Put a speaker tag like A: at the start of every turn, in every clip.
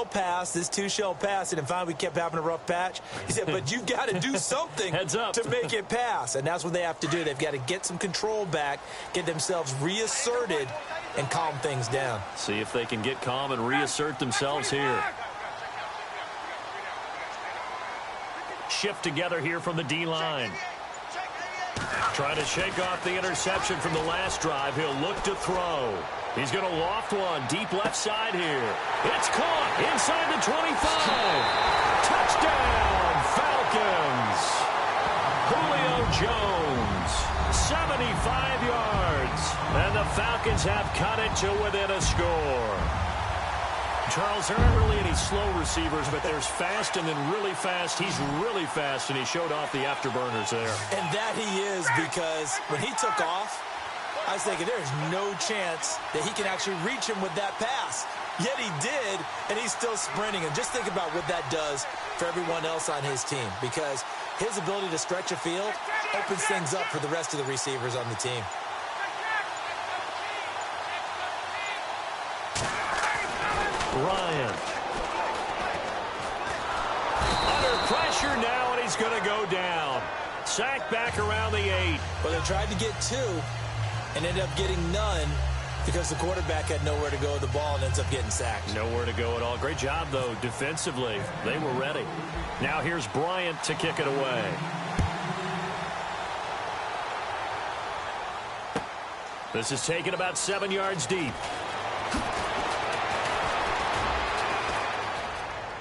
A: pass, this two-shell pass, and then finally we kept having a rough patch. He said, but you've got to do something to make it pass, and that's what they have to do. They've got to get some control back, get themselves reasserted, and calm things down.
B: See if they can get calm and reassert themselves here. Shift together here from the D-line. Trying to shake off the interception from the last drive. He'll look to throw. He's going to loft one deep left side here. It's caught inside the 25. Touchdown, Falcons. Julio Jones, 75 yards. And the Falcons have cut it to within a score. Charles, there aren't really any slow receivers, but there's fast and then really fast. He's really fast, and he showed off the afterburners there.
A: And that he is, because when he took off, I was thinking there's no chance that he can actually reach him with that pass. Yet he did, and he's still sprinting. And just think about what that does for everyone else on his team, because his ability to stretch a field opens things up for the rest of the receivers on the team.
B: Ryan. Under pressure now, and he's going to go down. Sacked back around the 8.
A: Well, they tried to get 2 and ended up getting none because the quarterback had nowhere to go with the ball and ends up getting sacked.
B: Nowhere to go at all. Great job, though, defensively. They were ready. Now here's Bryant to kick it away. This is taken about 7 yards deep.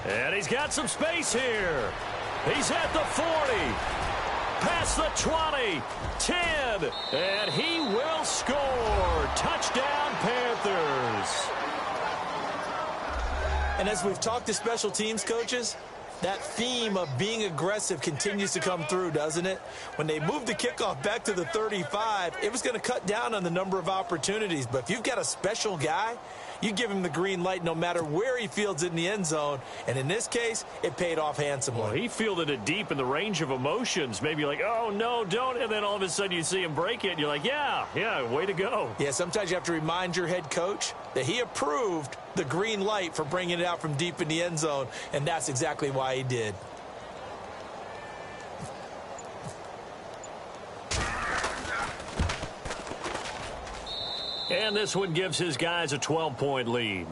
B: And he's got some space here. He's at the 40. Past the 20. 10. And he will score. Touchdown, Panthers.
A: And as we've talked to special teams coaches, that theme of being aggressive continues to come through, doesn't it? When they moved the kickoff back to the 35, it was going to cut down on the number of opportunities. But if you've got a special guy, you give him the green light no matter where he fields it in the end zone. And in this case, it paid off handsomely.
B: Well, he fielded it deep in the range of emotions. Maybe like, oh, no, don't. And then all of a sudden you see him break it. And you're like, yeah, way to go.
A: Yeah, sometimes you have to remind your head coach that he approved the green light for bringing it out from deep in the end zone. And that's exactly why he did.
B: And this one gives his guys a 12-point lead.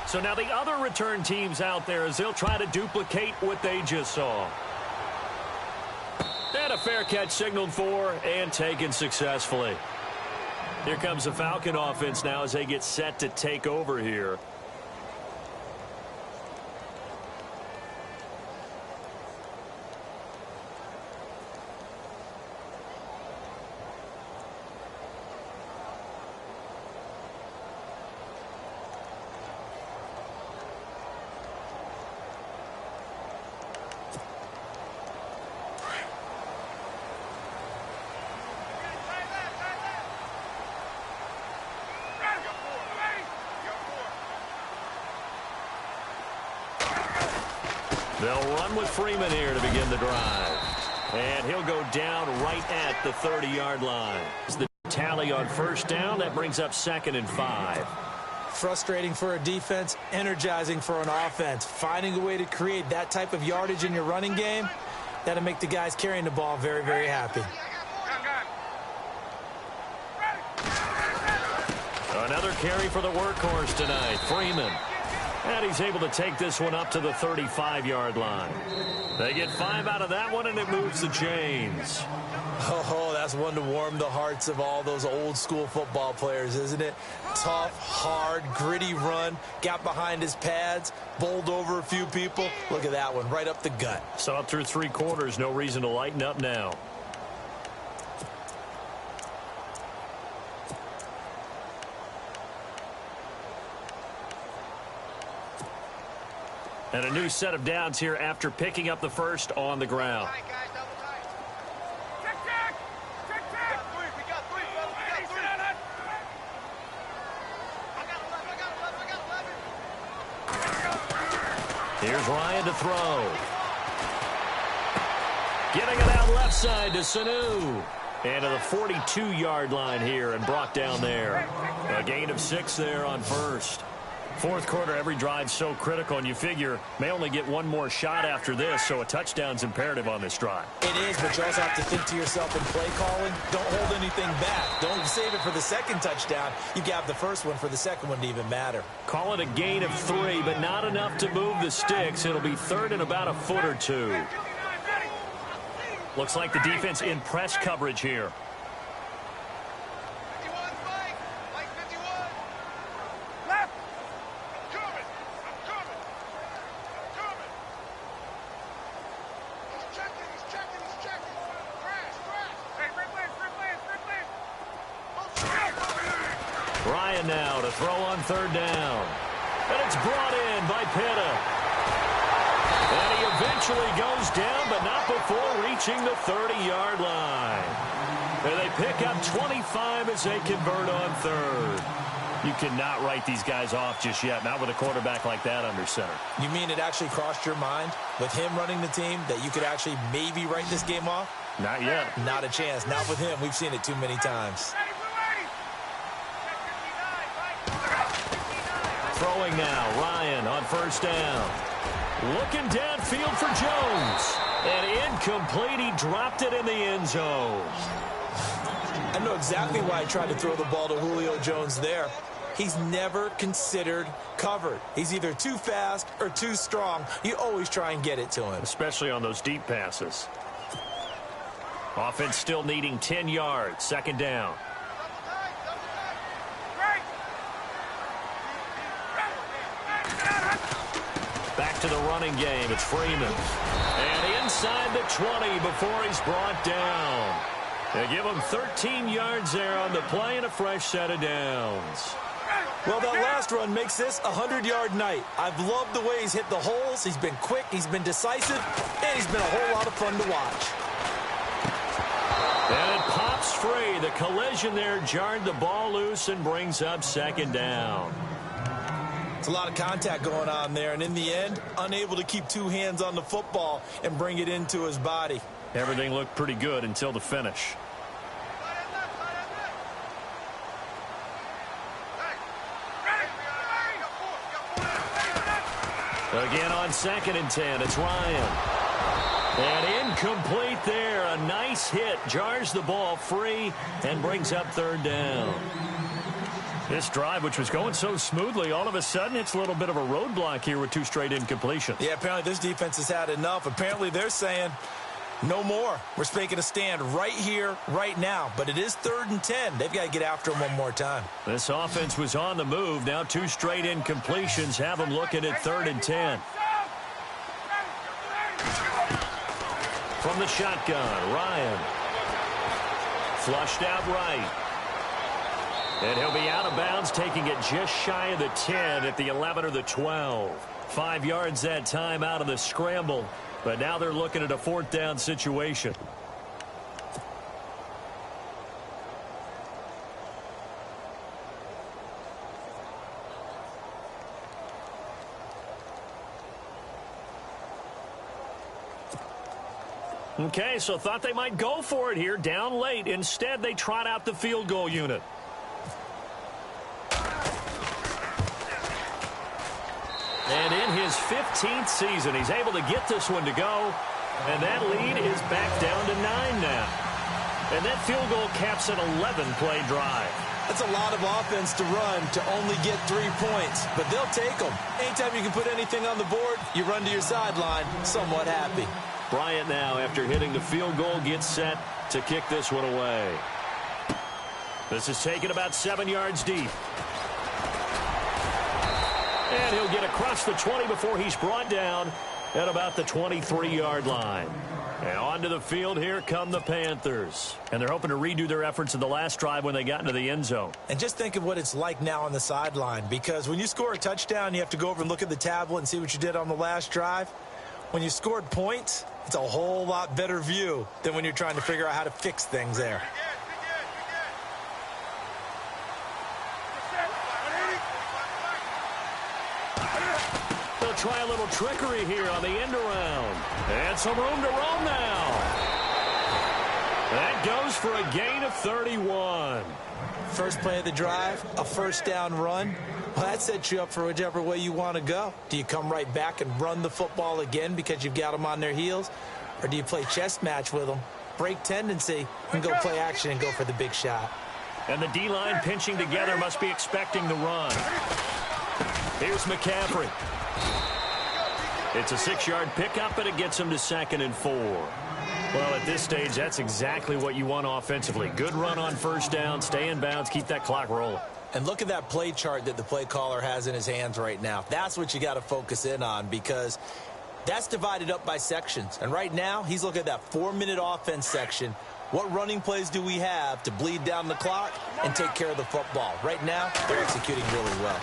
B: So now the other return teams out there as they'll try to duplicate what they just saw. And a fair catch signaled for and taken successfully. Here comes the Falcon offense now as they get set to take over here. They'll run with Freeman here to begin the drive. And he'll go down right at the 30-yard line. It's the tally on first down. That brings up 2nd and 5.
A: Frustrating for a defense, energizing for an offense. Finding a way to create that type of yardage in your running game, that'll make the guys carrying the ball very, very happy.
B: Another carry for the workhorse tonight, Freeman. And he's able to take this one up to the 35-yard line. They get 5 out of that one, and it moves the chains.
A: Oh, that's one to warm the hearts of all those old-school football players, isn't it? Tough, hard, gritty run. Got behind his pads, bowled over a few people. Look at that one, right up the gut.
B: Saw it through 3 quarters. No reason to lighten up now. And a new set of downs here after picking up the first on the ground. Here's Ryan to throw. Getting it out left side to Sanu. And to the 42-yard line here and brought down there. A gain of 6 there on first. Fourth quarter, every drive so critical, and you figure may only get one more shot after this, so a touchdown's imperative on this drive.
A: It is, but you also have to think to yourself in play calling, don't hold anything back. Don't save it for the second touchdown. You have the first one for the second one to even matter.
B: Call it a gain of 3, but not enough to move the sticks. It'll be third and about a foot or two. Looks like the defense in press coverage here. Ryan now to throw on third down. And it's brought in by Pitta. And he eventually goes down, but not before reaching the 30-yard line. And they pick up 25 as they convert on third. You cannot write these guys off just yet, not with a quarterback like that under center.
A: You mean it actually crossed your mind with him running the team that you could actually maybe write this game off?
B: Not yet.
A: Not a chance. Not with him. We've seen it too many times.
B: Throwing now, Ryan on first down. Looking downfield for Jones. And incomplete. He dropped it in the end zone.
A: I know exactly why I tried to throw the ball to Julio Jones there. He's never considered covered. He's either too fast or too strong. You always try and get it to him.
B: Especially on those deep passes. Offense still needing 10 yards. Second down. Back to the running game. It's Freeman. And inside the 20 before he's brought down. They give him 13 yards there on the play and a fresh set of downs.
A: Well, that last run makes this a 100-yard night. I've loved the way he's hit the holes. He's been quick, he's been decisive, and he's been a whole lot of fun to watch.
B: And it pops free. The collision there jarred the ball loose and brings up second down.
A: It's a lot of contact going on there, and in the end, unable to keep two hands on the football and bring it into his body.
B: Everything looked pretty good until the finish. Again on second and 10, it's Ryan. And incomplete there. A nice hit. Jars the ball free and brings up third down. This drive, which was going so smoothly, all of a sudden it's a little bit of a roadblock here with two straight incompletions.
A: Yeah, apparently this defense has had enough. Apparently they're saying no more. We're making a stand right here, right now. But it is 3rd and 10. They've got to get after him one more time.
B: This offense was on the move. Now two straight incompletions have them looking at 3rd and 10. From the shotgun, Ryan. Flushed out right. And he'll be out of bounds, taking it just shy of the 10 at the 11 or the 12. 5 yards that time out of the scramble. But now they're looking at a 4th down situation. Okay, so thought they might go for it here, down late. Instead, they trot out the field goal unit. And in his 15th season, he's able to get this one to go. And that lead is back down to 9 now. And that field goal caps an 11-play drive.
A: That's a lot of offense to run to only get 3 points. But they'll take them. Anytime you can put anything on the board, you run to your sideline somewhat happy.
B: Bryant now, after hitting the field goal, gets set to kick this one away. This is taken about 7 yards deep. And he'll get across the 20 before he's brought down at about the 23-yard line. And onto the field, here come the Panthers. And they're hoping to redo their efforts in the last drive when they got into the end zone.
A: And just think of what it's like now on the sideline, because when you score a touchdown, you have to go over and look at the tablet and see what you did on the last drive. When you scored points, it's a whole lot better view than when you're trying to figure out how to fix things there.
B: Try a little trickery here on the end around. And some room to roam now. That goes for a gain of 31.
A: First play of the drive, a first down run. Well, that sets you up for whichever way you want to go. Do you come right back and run the football again because you've got them on their heels? Or do you play chess match with them, break tendency, and go play action and go for the big shot?
B: And the D-line pinching together must be expecting the run. Here's McCaffrey. It's a 6-yard pickup, and it gets him to 2nd and 4. Well, at this stage, that's exactly what you want offensively. Good run on first down, stay in bounds, keep that clock rolling.
A: And look at that play chart that the play caller has in his hands right now. That's what you got to focus in on, because that's divided up by sections. And right now, he's looking at that 4-minute offense section. What running plays do we have to bleed down the clock and take care of the football? Right now, they're executing really well.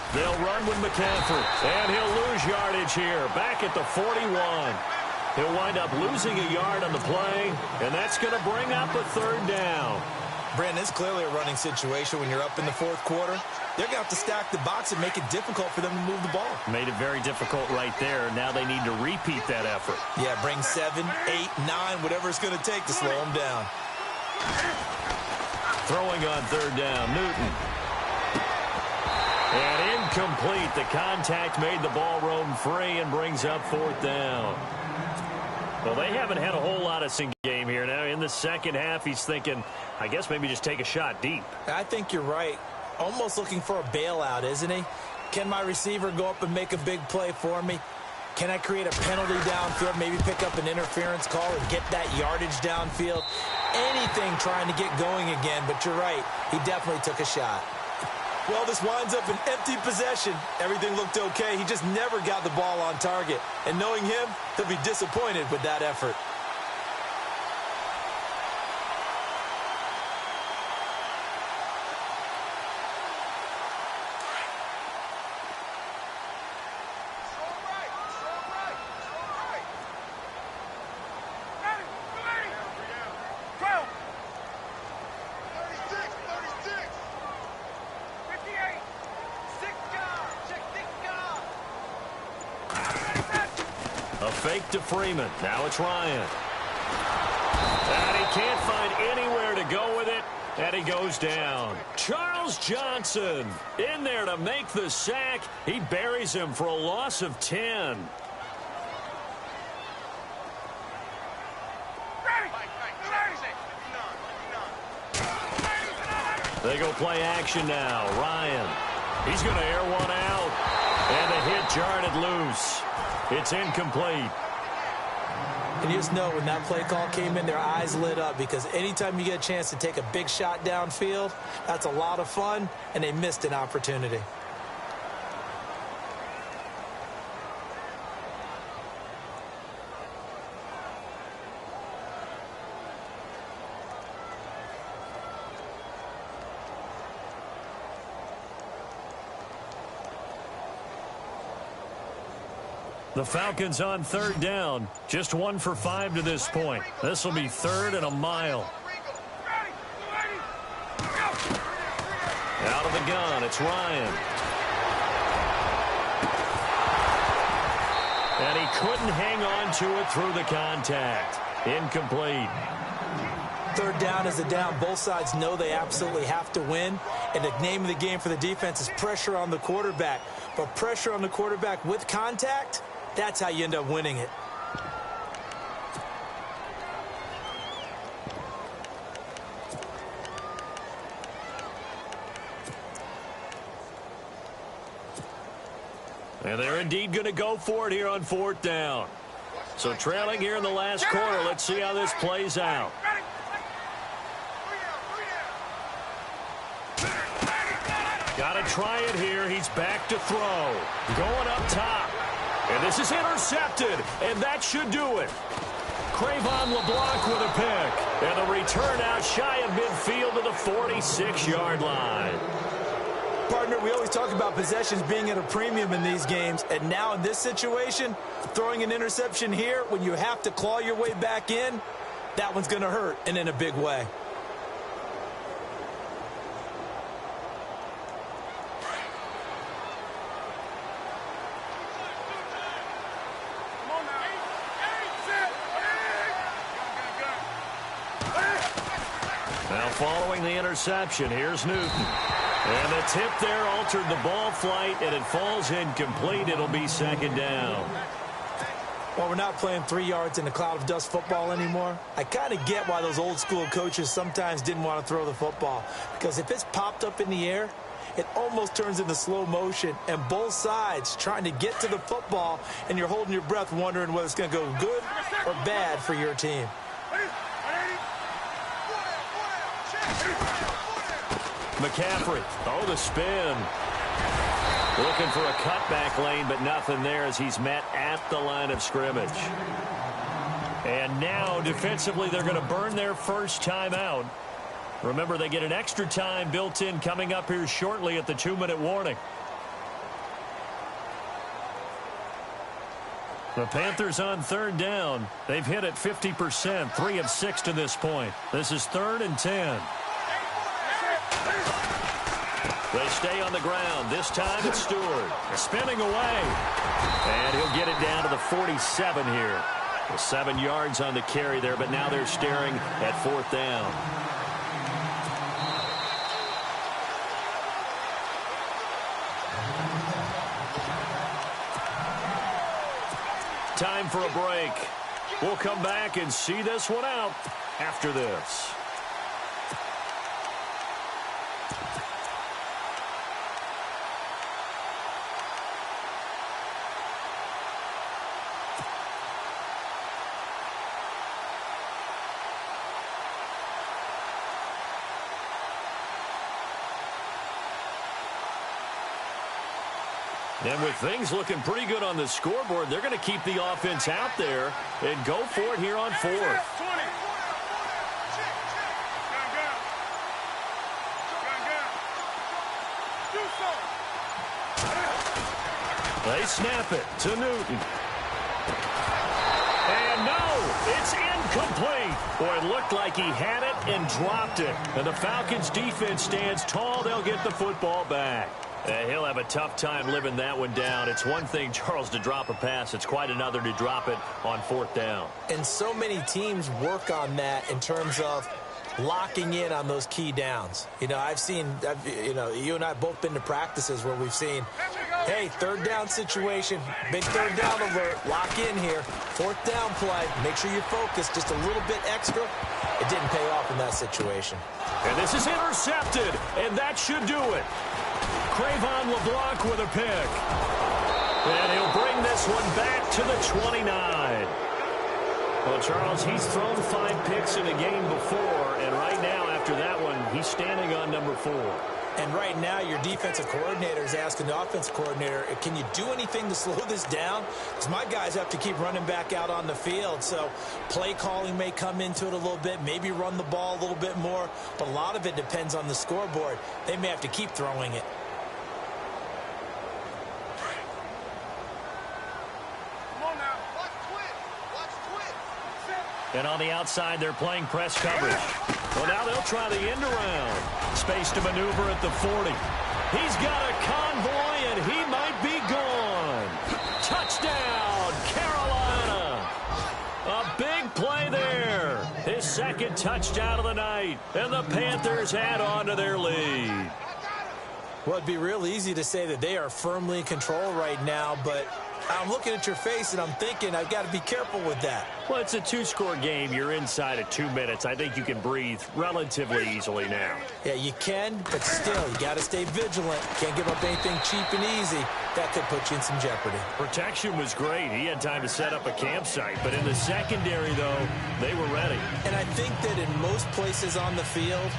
B: They'll run with McCaffrey, and he'll lose yardage here, back at the 41. He'll wind up losing a yard on the play, and that's going to bring up a 3rd down.
A: Brandon, it's clearly a running situation when you're up in the 4th quarter. They're going to have to stack the box and make it difficult for them to move the ball.
B: Made it very difficult right there. Now they need to repeat that effort.
A: Yeah, bring 7, 8, 9, whatever it's going to take to slow them down.
B: Throwing on 3rd down, Newton. And incomplete. The contact made the ball roam free and brings up 4th down. Well, they haven't had a whole lot of game here. Now in the second half, he's thinking, I guess maybe just take a shot deep.
A: I think you're right. Almost looking for a bailout, isn't he? Can my receiver go up and make a big play for me? Can I create a penalty downfield, maybe pick up an interference call and get that yardage downfield? Anything trying to get going again, but you're right. He definitely took a shot. Well, this winds up an empty possession. Everything looked okay. He just never got the ball on target. And knowing him, he'll be disappointed with that effort.
B: Fake to Freeman. Now it's Ryan. And he can't find anywhere to go with it. And he goes down. Charles Johnson in there to make the sack. He buries him for a loss of 10. They go play action now. Ryan. He's going to air one out. And the hit jarred it loose. It's incomplete.
A: And you just know when that play call came in, their eyes lit up, because anytime you get a chance to take a big shot downfield, that's a lot of fun, and they missed an opportunity.
B: The Falcons on 3rd down. Just 1 for 5 to this point. This will be 3rd and a mile. Out of the gun, it's Ryan. And he couldn't hang on to it through the contact. Incomplete.
A: 3rd down is a down. Both sides know they absolutely have to win. And the name of the game for the defense is pressure on the quarterback. But pressure on the quarterback with contact, that's how you end up winning it.
B: And they're indeed going to go for it here on 4th down. So trailing here in the last quarter, let's see how this plays out. Got to try it here. He's back to throw. Going up top. And this is intercepted, and that should do it. Cravon LeBlanc with a pick. And the return out shy of midfield to the 46-yard line.
A: Partner, we always talk about possessions being at a premium in these games, and now in this situation, throwing an interception here when you have to claw your way back in, that one's going to hurt, and in a big way.
B: Now following the interception, here's Newton. And the tip there altered the ball flight, and it falls incomplete. It'll be second down.
A: Well, we're not playing 3 yards in a cloud of dust football anymore. I kind of get why those old school coaches sometimes didn't want to throw the football. Because if it's popped up in the air, it almost turns into slow motion. And both sides trying to get to the football, and you're holding your breath wondering whether it's going to go good or bad for your team.
B: McCaffrey. Oh, the spin. Looking for a cutback lane, but nothing there as he's met at the line of scrimmage. And now, defensively, they're going to burn their first time out. Remember, they get an extra time built in coming up here shortly at the 2-minute warning. The Panthers on third down. They've hit it 50%, 3 of 6 to this point. This is 3rd and 10. They stay on the ground. This time it's Stewart. Spinning away. And he'll get it down to the 47 here. 7 yards on the carry there, but now they're staring at 4th down. Time for a break. We'll come back and see this one out after this. And with things looking pretty good on the scoreboard, they're going to keep the offense out there and go for it here on 4th. They snap it to Newton. And no, it's incomplete. Boy, it looked like he had it and dropped it. And the Falcons defense stands tall. They'll get the football back. He'll have a tough time living that one down. It's one thing, Charles, to drop a pass. It's quite another to drop it on 4th down.
A: And so many teams work on that in terms of locking in on those key downs. You know, you and I have both been to practices where we've seen, hey, 3rd down situation, big 3rd down alert, lock in here, 4th down play, make sure you focus just a little bit extra. It didn't pay off in that situation.
B: And this is intercepted, and that should do it. Cravon LeBlanc with a pick. And he'll bring this one back to the 29. Well, Charles, he's thrown 5 picks in a game before, and right now, after that one, he's standing on number 4.
A: And right now, your defensive coordinator is asking the offensive coordinator, can you do anything to slow this down? Because my guys have to keep running back out on the field. So play calling may come into it a little bit, maybe run the ball a little bit more. But a lot of it depends on the scoreboard. They may have to keep throwing it.
B: And on the outside, they're playing press coverage. Well, now they'll try the end around. Space to maneuver at the 40. He's got a convoy, and he might be gone. Touchdown, Carolina. A big play there. His 2nd touchdown of the night. And the Panthers add on to their lead.
A: Well, it'd be real easy to say that they are firmly in control right now, but I'm looking at your face and I'm thinking I've got to be careful with that.
B: Well, it's a 2-score game. You're inside of 2 minutes. I think you can breathe relatively easily now.
A: Yeah, you can, but still, you got to stay vigilant. Can't give up anything cheap and easy. That could put you in some jeopardy.
B: Protection was great. He had time to set up a campsite. But in the secondary, though, they were ready.
A: And I think that in most places on the field,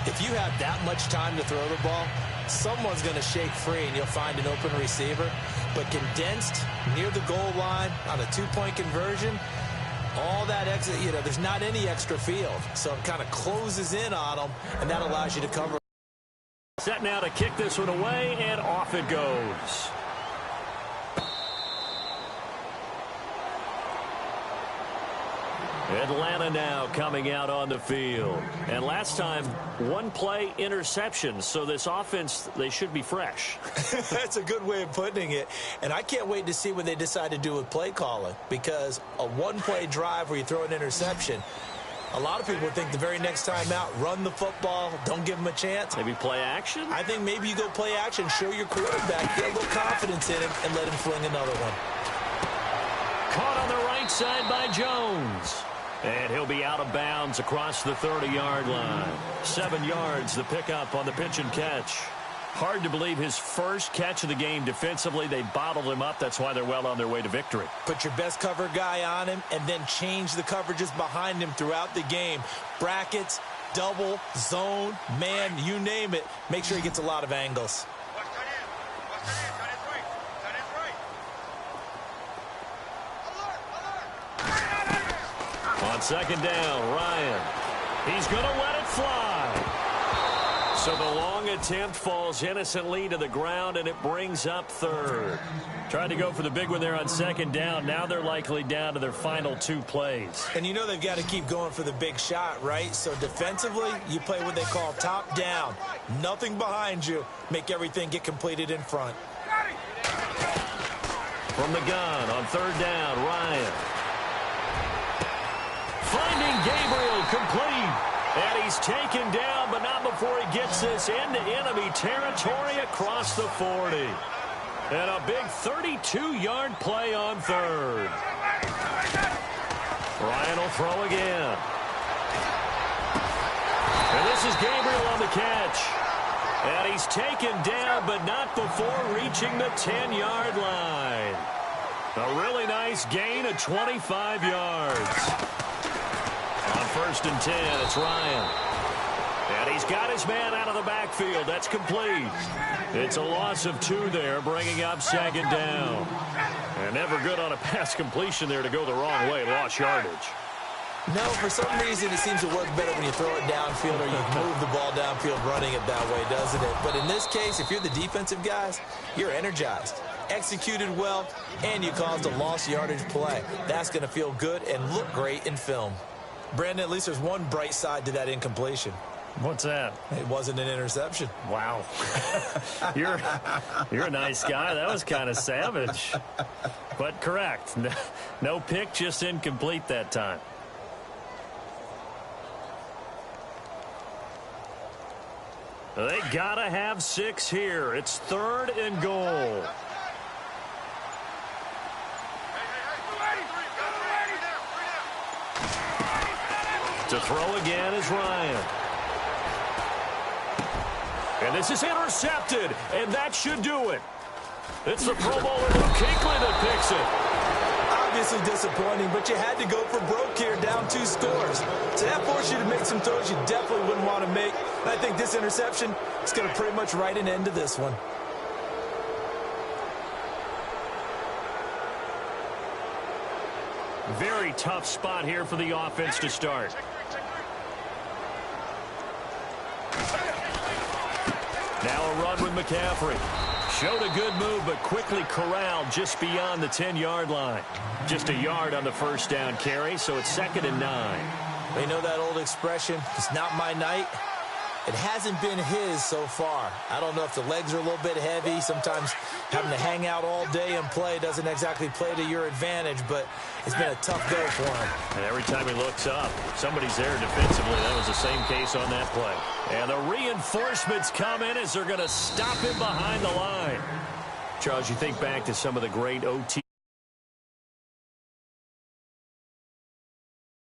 A: if you have that much time to throw the ball, someone's going to shake free and you'll find an open receiver. but condensed near the goal line on a two-point conversion, all that extra, there's not any extra field. So it kind of closes in on them, and that allows you to cover.
B: Set now to kick this one away, and off it goes. Atlanta now coming out on the field. And last time, one play interception. So this offense, they should be fresh.
A: That's a good way of putting it. And I can't wait to see what they decide to do with play calling. Because a one-play drive where you throw an interception, a lot of people think the very next time out, run the football, don't give them a chance.
B: Maybe play action?
A: I think maybe you go play action, show your quarterback, get a little confidence in him, and let him fling another one.
B: Caught on the right side by Jones. And he'll be out of bounds across the 30-yard line. 7 yards, the pickup on the pitch and catch. Hard to believe his first catch of the game defensively. They bottled him up. That's why they're well on their way to victory.
A: Put your best cover guy on him and then change the coverages behind him throughout the game. Brackets, double, zone, man, you name it. Make sure he gets a lot of angles.
B: On second down, Ryan. He's going to let it fly. So the long attempt falls innocently to the ground, and it brings up third. Tried to go for the big one there on second down. Now they're likely down to their final 2 plays.
A: And you know they've got to keep going for the big shot, right? So defensively, you play what they call top down. Nothing behind you. Make everything get completed in front.
B: From the gun on third down, Ryan. Finding Gabriel complete. And he's taken down, but not before he gets this into enemy territory across the 40. And a big 32-yard play on third. Ryan will throw again. And this is Gabriel on the catch. And he's taken down, but not before reaching the 10-yard line. A really nice gain of 25 yards. On first and 10, it's Ryan. And he's got his man out of the backfield. That's complete. It's a loss of 2 there, bringing up second down. And never good on a pass completion there to go the wrong way. Lost yardage.
A: No, for some reason it seems to work better when you throw it downfield or you move the ball downfield running it that way, doesn't it? But in this case, if you're the defensive guys, you're energized, executed well, and you caused a lost yardage play. That's going to feel good and look great in film. Brandon, at least there's one bright side to that incompletion.
B: What's that?
A: It wasn't an interception.
B: Wow. You're a nice guy. That was kind of savage. But correct. No pick, just incomplete that time. They got to have 6 here. It's 3rd and goal. To throw again is Ryan. And this is intercepted, and that should do it. It's the Pro Bowler Luke Kuechly that picks it.
A: Obviously disappointing, but you had to go for broke here, down 2 scores. So that forced you to make some throws you definitely wouldn't want to make. And I think this interception is going to pretty much write an end to this one.
B: Very tough spot here for the offense to start. Now a run with McCaffrey. Showed a good move, but quickly corralled just beyond the 10-yard line. Just a yard on the first down carry, so it's 2nd and 9.
A: You know that old expression, it's not my night? It hasn't been his so far. I don't know if the legs are a little bit heavy. Sometimes having to hang out all day and play doesn't exactly play to your advantage, but it's been a tough go for him.
B: And every time he looks up, somebody's there defensively. That was the same case on that play. And the reinforcements come in as they're going to stop him behind the line. Charles, you think back to some of the great OT